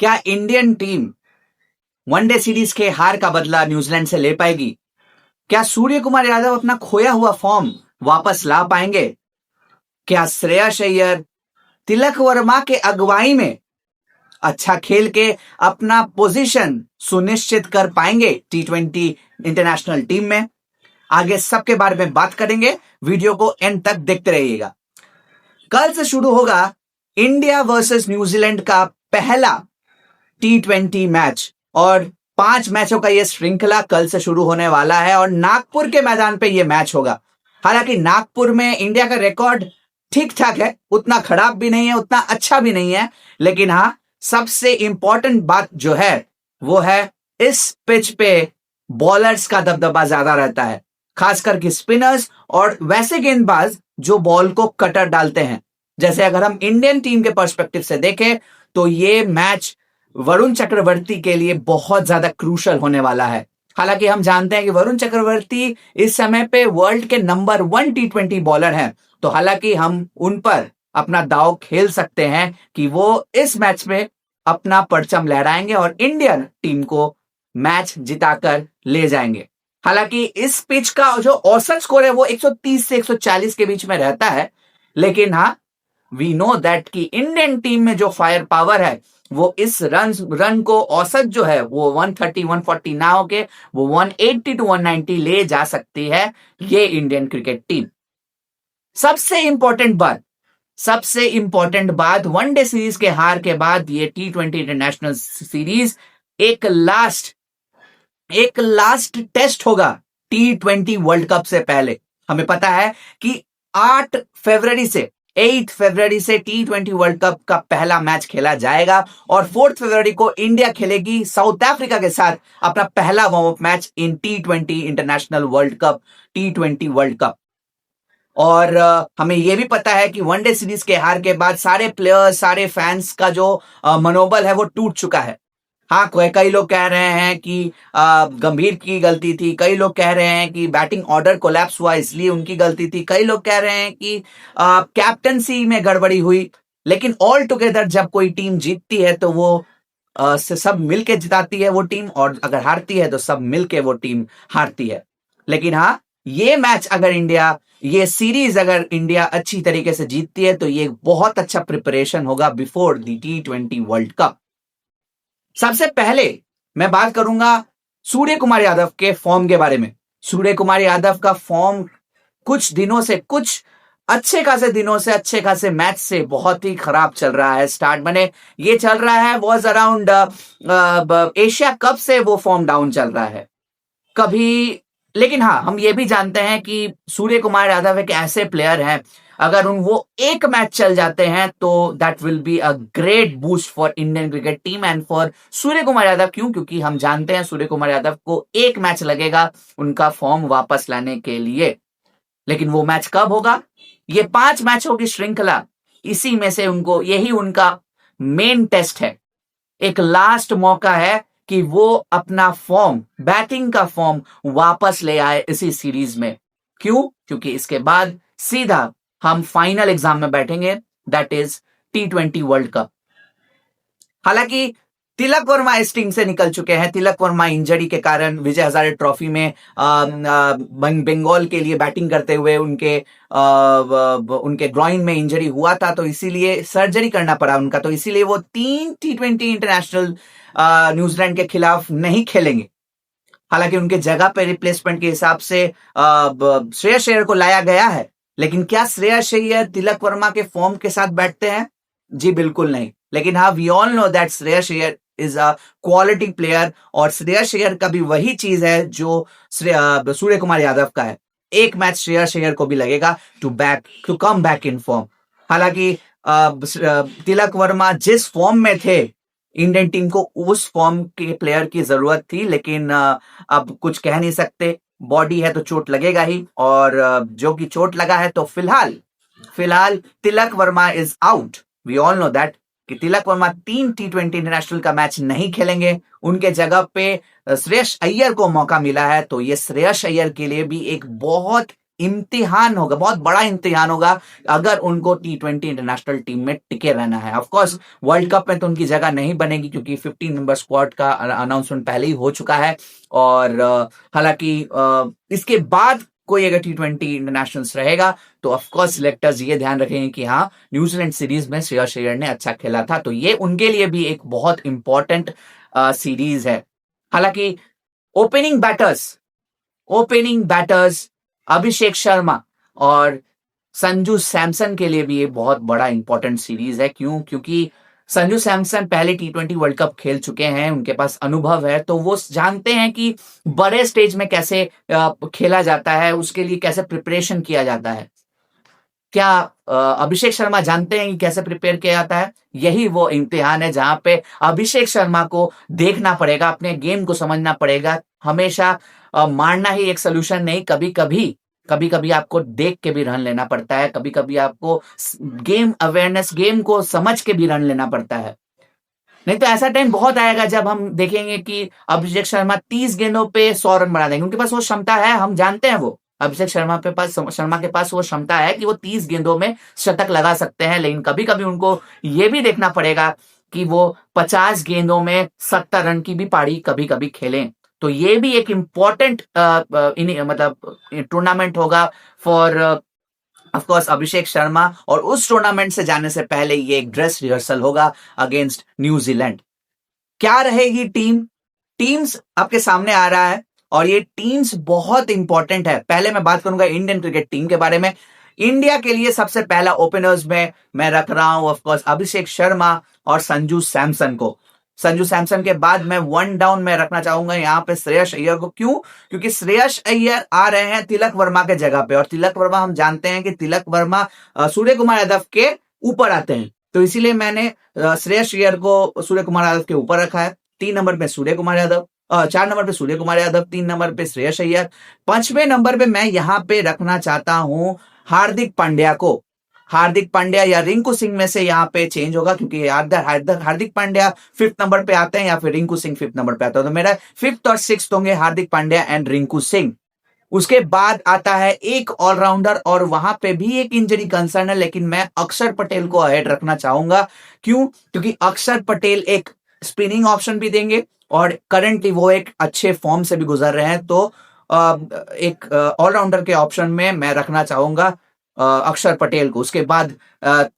क्या Indian team one day series के हार का बदला न्यूजीलैंड से ले पाएगी? क्या सूर्य कुमार यादव अपना खोया हुआ फॉर्म वापस ला पाएंगे? क्या श्रेयस अय्यर तिलक वर्मा के अगुवाई में अच्छा खेल के अपना पोजीशन सुनिश्चित कर पाएंगे T20 इंटरनेशनल टीम में? आगे सबके बारे में बात करेंगे। वीडियो को एंड तक देखते रहिएगा। कल से शुरू होगा इंडिया वर्सेस न्यूजीलैंड का पहला T20 मैच और 5 मैचों का यह श्रृंखला कल से शुरू होने वाला है और नागपुर के मैदान पे यह मैच होगा। हालांकि नागपुर में इंडिया का रिकॉर्ड ठीक ठाक है, उतना खराब भी नहीं है, उतना अच्छा भी नहीं है, लेकिन हां, सबसे इंपॉर्टेंट बात जो है वो है इस पिच पे बॉलर्स का दबदबा ज्यादा रहता है, खासकर कि स्पिनर्स और वैसे गेंदबाज जो बॉल को कटर डालते हैं। जैसे अगर हम इंडियन टीम के पर्सपेक्टिव से देखें तो ये मैच वरुण चक्रवर्ती के लिए बहुत ज्यादा क्रूशल होने वाला है। हालांकि हम जानते हैं कि वरुण चक्रवर्ती इस समय पे वर्ल्ड के नंबर 1 T20 बॉलर हैं, तो हालांकि हम उन पर अपना दांव खेल सकते हैं कि वो इस मैच में अपना परचम लहराएंगे और इंडियन टीम को मैच जिताकर ले जाएंगे। हालांकि इस पिच का जो औसत स्कोर है वो 130 से 140 के बीच में रहता है, लेकिन हाँ, वी नो दैट कि इंडियन टीम में जो फायर पावर है वो इस रन को औसत जो है वो 130 140 ना होके वो 180 to 190 ले जा सकती है ये इंडियन क्रिकेट टीम। सबसे इंपॉर्टेंट बात वनडे सीरीज के हार के बाद ये T20 इंटरनेशनल सीरीज एक लास्ट टेस्ट होगा T20 वर्ल्ड कप से पहले। हमें पता है कि 8 फरवरी से T20 वर्ल्ड कप का पहला मैच खेला जाएगा और 4 फरवरी को इंडिया खेलेगी साउथ अफ्रीका के साथ अपना पहला वार्म अप मैच इन T20 international world cup, T20 world cup. और हमें यह भी पता है कि वनडे सीरीज के हार के बाद सारे प्लेयर्स, सारे फैंस का जो मनोबल है वो टूट चुका है। हाँ, कई लोग कह रहे हैं कि गंभीर की गलती थी, कई लोग कह रहे हैं कि बैटिंग ऑर्डर कोलैप्स हुआ इसलिए उनकी गलती थी, कई लोग कह रहे हैं कि कैप्टनसी में गड़बड़ी हुई। लेकिन ऑल टुगेदर जब कोई टीम जीतती है तो वो सब मिलके जिताती है वो टीम, और अगर हारती है तो सब मिलके वो टीम हारती है। लेकिन हाँ, ये सीरीज अगर इंडिया अच्छी तरीके से जीतती है तो ये बहुत अच्छा प्रिपरेशन होगा before the T20 world cup. सबसे पहले मैं बात करूंगा सूर्य कुमार यादव के फॉर्म के बारे में। सूर्य कुमार यादव का फॉर्म कुछ अच्छे खासे मैच से बहुत ही खराब चल रहा है। स्टार्ट बने ये चल रहा है वॉज अराउंड एशिया कप से वो फॉर्म डाउन चल रहा है कभी। लेकिन हाँ, हम ये भी जानते हैं कि सूर्य कुमार यादव एक ऐसे प्लेयर हैं, अगर वो एक मैच चल जाते हैं तो that will be a great boost for Indian cricket team and for Suryakumar Yadav. क्योंकि हम जानते हैं सूर्य कुमार यादव को एक मैच लगेगा उनका फॉर्म वापस लाने के लिए। लेकिन वो मैच कब होगा? ये 5 मैचों की श्रृंखला, इसी में से यही उनका मेन टेस्ट है। एक लास्ट मौका है कि वो अपना फॉर्म, बैटिंग का फॉर्म वापस ले आए इसी सीरीज में। क्योंकि इसके बाद सीधा हम फाइनल एग्जाम में बैठेंगे, that is T20 world cup. हालांकि तिलक वर्मा इस टीम से निकल चुके हैं। तिलक वर्मा इंजरी के कारण विजय हजारे ट्रॉफी में बंगाल के लिए बैटिंग करते हुए उनके ग्रॉइन में इंजरी हुआ था, तो इसीलिए सर्जरी करना पड़ा उनका, तो इसीलिए वो 3 T20 इंटरनेशनल न्यूजीलैंड के खिलाफ नहीं खेलेंगे। हालांकि उनके जगह पे रिप्लेसमेंट के हिसाब से श्रेयस अय्यर को लाया गया है, लेकिन क्या श्रेयस अय्यर तिलक वर्मा के फॉर्म के साथ बैठते हैं? जी बिल्कुल नहीं। लेकिन हाँ, we all know that Shreyas Iyer is a quality player और श्रेयस अय्यर का भी वही चीज है जो सूर्य कुमार यादव का है। एक मैच श्रेयस अय्यर को भी लगेगा to come back in form. हालांकि तिलक वर्मा जिस फॉर्म में थे, इंडियन टीम को उस फॉर्म के प्लेयर की जरूरत थी, लेकिन अब कुछ कह नहीं सकते। बॉडी है तो चोट लगेगा ही, और जो कि चोट लगा है तो फिलहाल Tilak Varma is out. We all know that कि तिलक वर्मा 3 T20 इंटरनेशनल का मैच नहीं खेलेंगे। उनके जगह पे श्रेयस अय्यर को मौका मिला है, तो ये श्रेयस अय्यर के लिए भी एक बहुत इम्तिहान होगा, बहुत बड़ा इम्तिहान होगा अगर उनको T20 इंटरनेशनल टीम में टिके रहना है। ऑफ कोर्स वर्ल्ड कप में तो उनकी जगह नहीं बनेगी क्योंकि 15 मेंबर स्क्वाड का अनाउंसमेंट पहले ही हो चुका है। और हालांकि इसके बाद कोई अगर T20 इंटरनेशनल्स रहेगा तो ऑफ कोर्स सिलेक्टर्स ये ध्यान रखेंगे कि हाँ, न्यूजीलैंड सीरीज में श्रेयस अय्यर ने अच्छा खेला था, तो ये उनके लिए भी एक बहुत इंपॉर्टेंट सीरीज है। हालांकि ओपनिंग बैटर्स अभिषेक शर्मा और संजू सैमसन के लिए भी ये बहुत बड़ा इंपॉर्टेंट सीरीज है। क्यों? क्योंकि संजू सैमसन पहले T20 वर्ल्ड कप खेल चुके हैं, उनके पास अनुभव है, तो वो जानते हैं कि बड़े स्टेज में कैसे खेला जाता है, उसके लिए कैसे प्रिपरेशन किया जाता है। क्या अभिषेक शर्मा जानते हैं कि कैसे प्रिपेयर किया जाता है? यही वो इम्तिहान है जहां पे अभिषेक शर्मा को देखना पड़ेगा, अपने गेम को समझना पड़ेगा। हमेशा मारना ही एक सोल्यूशन नहीं, कभी कभी आपको देख के भी रन लेना पड़ता है, कभी कभी आपको गेम अवेयरनेस, गेम को समझ के भी रन लेना पड़ता है। नहीं तो ऐसा टाइम बहुत आएगा जब हम देखेंगे कि अभिषेक शर्मा 30 गेंदों पे 100 रन बना देंगे। उनके पास वो क्षमता है, हम जानते हैं वो अभिषेक शर्मा के पास वो क्षमता है कि वो 30 गेंदों में शतक लगा सकते हैं। लेकिन कभी कभी उनको ये भी देखना पड़ेगा कि वो 50 गेंदों में 70 रन की भी पारी कभी कभी खेलें। तो ये भी एक इम्पॉर्टेंट मतलब टूर्नामेंट होगा for of course Abhishek Sharma, और उस टूर्नामेंट से जाने से पहले ये एक ड्रेस रिहर्सल होगा अगेंस्ट न्यूजीलैंड। क्या रहेगी टीम्स आपके सामने आ रहा है और ये टीम्स बहुत इंपॉर्टेंट है। पहले मैं बात करूंगा इंडियन क्रिकेट टीम के बारे में। इंडिया के लिए सबसे पहला ओपनर्स में मैं रख रहा हूं ऑफ कोर्स अभिषेक शर्मा और संजू सैमसन को। संजू सैमसन के बाद मैं वन डाउन में रखना चाहूंगा यहाँ पे श्रेयस अय्यर को। क्यों? क्योंकि श्रेयस अय्यर आ रहे हैं तिलक वर्मा के जगह पे, और तिलक वर्मा हम जानते हैं कि तिलक वर्मा सूर्य कुमार यादव के ऊपर आते हैं, तो इसीलिए मैंने श्रेयस अय्यर को सूर्य कुमार यादव के ऊपर रखा है। 3 नंबर पे सूर्य कुमार यादव, 4 नंबर पे सूर्य कुमार यादव, 3 नंबर पे श्रेयस अय्यर, 5वें नंबर पे मैं यहाँ पे रखना चाहता हूं हार्दिक पांड्या को। हार्दिक पांड्या या रिंकू सिंह में से यहाँ पे चेंज होगा, क्योंकि हार्दिक पांड्या 5th नंबर पे आते हैं या फिर रिंकू सिंह 5th नंबर पे आता है, तो मेरा 5th और 6th होंगे हार्दिक पांड्या एंड रिंकू सिंह। उसके बाद आता है एक ऑलराउंडर, और वहां पे भी एक इंजरी कंसर्न है, लेकिन मैं अक्षर पटेल को अहेड रखना चाहूंगा। क्यों? क्योंकि अक्षर पटेल एक स्पिनिंग ऑप्शन भी देंगे और करंटली वो एक अच्छे फॉर्म से भी गुजर रहे हैं, तो एक ऑलराउंडर के ऑप्शन में मैं रखना चाहूंगा अक्षर पटेल को। उसके बाद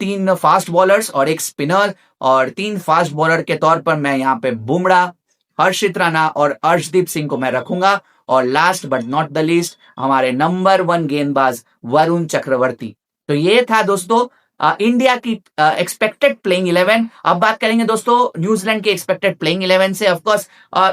3 फास्ट बॉलर्स और एक स्पिनर, और 3 फास्ट बॉलर के तौर पर मैं यहाँ पे बुमराह, हर्षित राणा और अर्शदीप सिंह को मैं रखूंगा। और last but not the least हमारे नंबर 1 गेंदबाज वरुण चक्रवर्ती। तो ये था दोस्तों इंडिया की एक्सपेक्टेड प्लेइंग 11। अब बात करेंगे दोस्तों न्यूजीलैंड की एक्सपेक्टेड प्लेइंग 11 से। ऑफ कोर्स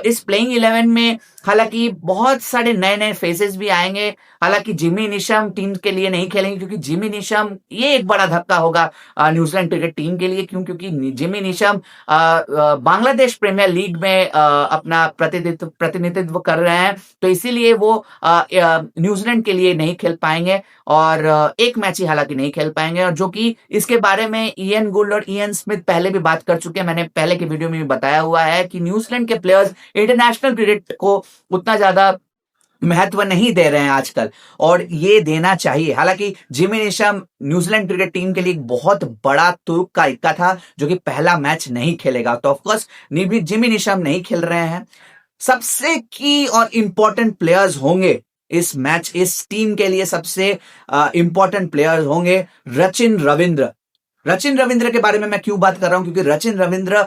इस प्लेइंग 11 में हालांकि बहुत सारे नए नए फेसेस भी आएंगे। हालांकि जिमी निशम टीम के लिए नहीं खेलेंगे, क्योंकि जिमी निशम ये एक बड़ा धक्का होगा न्यूजीलैंड क्रिकेट टीम के लिए। क्यों? क्योंकि Jimmy Neesham Bangladesh premier league में अपना प्रतिनिधित्व कर रहे हैं, तो इसीलिए वो न्यूजीलैंड के लिए नहीं खेल पाएंगे, और एक मैच ही हालांकि नहीं खेल पाएंगे। और जो कि इसके बारे में इयन गुल्ड और इयन स्मिथ पहले भी बात कर चुके हैं, मैंने पहले के वीडियो में भी बताया हुआ है कि न्यूजीलैंड के प्लेयर्स इंटरनेशनल क्रिकेट को उतना ज्यादा महत्व नहीं दे रहे हैं आजकल, और ये देना चाहिए। हालांकि Jimmy Neesham New Zealand cricket team के लिए एक बहुत बड़ा तुर्क का इक्का था जो कि पहला मैच नहीं खेलेगा, तो ऑफकोर्स जिमी निशम नहीं खेल रहे हैं। सबसे की और इंपॉर्टेंट प्लेयर्स होंगे इस टीम के लिए, सबसे इंपॉर्टेंट प्लेयर्स होंगे रचिन रविंद्र के बारे में मैं क्यों बात कर रहा हूं? क्योंकि रचिन रविंद्र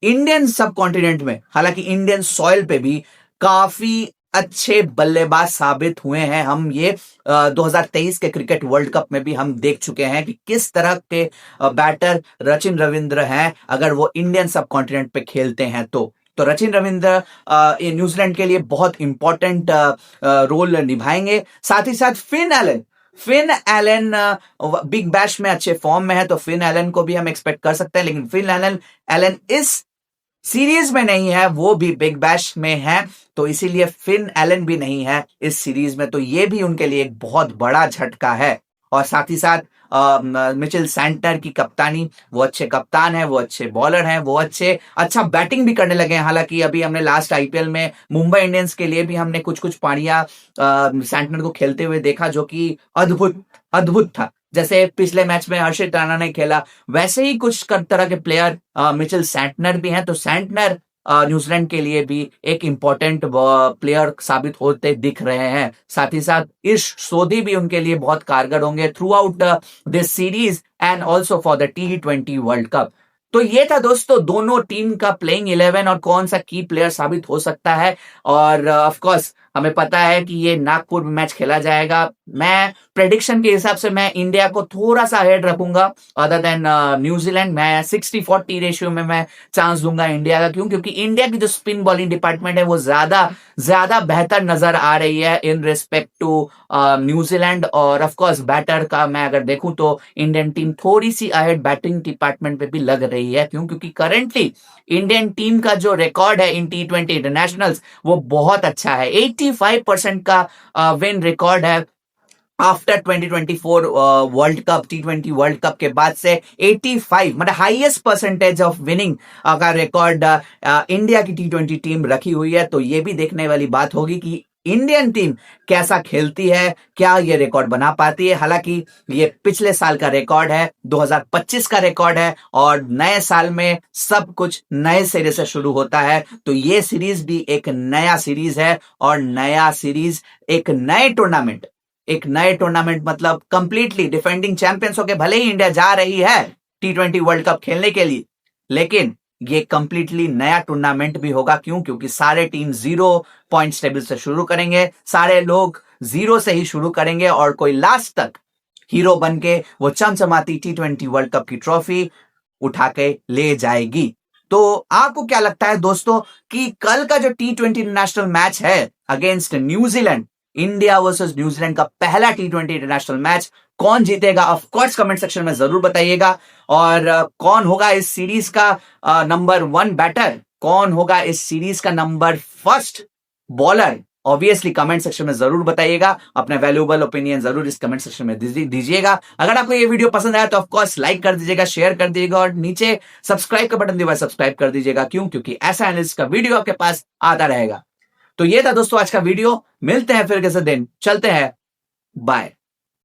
इंडियन सब कॉन्टिनेंट में, हालांकि इंडियन सॉइल पे भी काफी अच्छे बल्लेबाज साबित हुए हैं। हम ये 2023 के क्रिकेट वर्ल्ड कप में भी हम देख चुके हैं कि किस तरह के बैटर रचिन रविंद्र हैं अगर वो इंडियन सब कॉन्टिनेंट पे खेलते हैं। तो रचिन रविंद्र न्यूजीलैंड के लिए बहुत इंपॉर्टेंट रोल निभाएंगे। साथ ही साथ फिन एलन बिग बैश में अच्छे फॉर्म में है, तो फिन एलन को भी हम एक्सपेक्ट कर सकते हैं, लेकिन फिन एलन इस सीरीज में नहीं है, वो भी बिग बैश में है, तो इसीलिए फिन एलन भी नहीं है इस सीरीज में, तो ये भी उनके लिए एक बहुत बड़ा झटका है। और साथ ही साथ मिचेल सैंटनर की कप्तानी। वो अच्छे कप्तान है, वो अच्छे बॉलर हैं, वो अच्छा बैटिंग भी करने लगे हैं। हालांकि अभी हमने लास्ट आईपीएल में मुंबई इंडियंस के लिए भी हमने कुछ कुछ पारियां सैंटनर को खेलते हुए देखा, जो कि अद्भुत अद्भुत था। जैसे पिछले मैच में हर्षित राणा ने खेला, वैसे ही कुछ तरह के प्लेयर मिचेल सैंटनर भी हैं। तो सैंटनर न्यूजीलैंड के लिए भी एक इंपॉर्टेंट प्लेयर साबित होते दिख रहे हैं। साथ ही साथ ईश सोधी भी उनके लिए बहुत कारगर होंगे through out this series and also for the T20 world cup. तो ये था दोस्तों दोनों टीम का प्लेइंग 11 और कौन सा की प्लेयर साबित हो सकता है। और ऑफ कोर्स हमें पता है कि ये नागपुर में मैच खेला जाएगा। मैं प्रेडिक्शन के हिसाब से मैं इंडिया को थोड़ा सा हेड रखूंगा अदर देन न्यूजीलैंड। मैं 60-40 रेशियो में मैं चांस दूंगा इंडिया का। क्यों? क्योंकि इंडिया की जो स्पिन बॉलिंग डिपार्टमेंट है वो ज्यादा बेहतर नजर आ रही है इन रिस्पेक्ट टू न्यूजीलैंड। और ऑफ कोर्स बैटर का मैं अगर देखूं तो इंडियन टीम थोड़ी सी अहेड बैटिंग डिपार्टमेंट पे भी लग रही है। क्यों? क्योंकि करंटली इंडियन टीम का जो रिकॉर्ड है इन T20 इंटरनेशनल्स वो बहुत अच्छा है। 85% का विन रिकॉर्ड है after 2024 world cup. T20 world cup के बाद से 85 मतलब हाईएस्ट परसेंटेज ऑफ विनिंग का रिकॉर्ड इंडिया की T20 टीम रखी हुई है। तो ये भी देखने वाली बात होगी कि इंडियन टीम कैसा खेलती है, क्या ये रिकॉर्ड बना पाती है। हालांकि ये पिछले साल का रिकॉर्ड है, 2025 का रिकॉर्ड है और नए साल में सब कुछ नए सिरे से शुरू होता है। तो ये सीरीज भी एक नया सीरीज है और नया सीरीज एक नए टूर्नामेंट मतलब कंप्लीटली डिफेंडिंग चैंपियंस होके भले ही इंडिया जा रही है T20 वर्ल्ड कप खेलने के लिए, लेकिन ये कंप्लीटली नया टूर्नामेंट भी होगा। क्यों? क्योंकि सारे टीम 0 पॉइंट्स टेबल से शुरू करेंगे, सारे लोग 0 से ही शुरू करेंगे और कोई लास्ट तक हीरो बन के वो चमचमाती T20 वर्ल्ड कप की ट्रॉफी उठा के ले जाएगी। तो आपको क्या लगता है दोस्तों कि कल का जो T20 इंटरनेशनल मैच है against New Zealand, India versus New Zealand का पहला T20 इंटरनेशनल मैच कौन जीतेगा? ऑफ कोर्स कमेंट सेक्शन में जरूर बताइएगा। और कौन होगा इस सीरीज का नंबर 1 बैटर, कौन होगा इस सीरीज का number 1 bowler, obviously comment section में जरूर बताइएगा। अपने वैल्यूएबल ओपिनियन जरूर इस कमेंट सेक्शन में दीजिएगा। अगर आपको ये वीडियो पसंद आया तो ऑफ कोर्स लाइक कर दीजिएगा, शेयर कर दीजिएगा और नीचे सब्सक्राइब का बटन दिया सब्सक्राइब कर दीजिएगा। क्यों? क्योंकि ऐसा एनालिस्ट का वीडियो आपके पास आता रहेगा। तो ये था दोस्तों आज का वीडियो। मिलते हैं फिर किसी दिन, चलते हैं, बाय।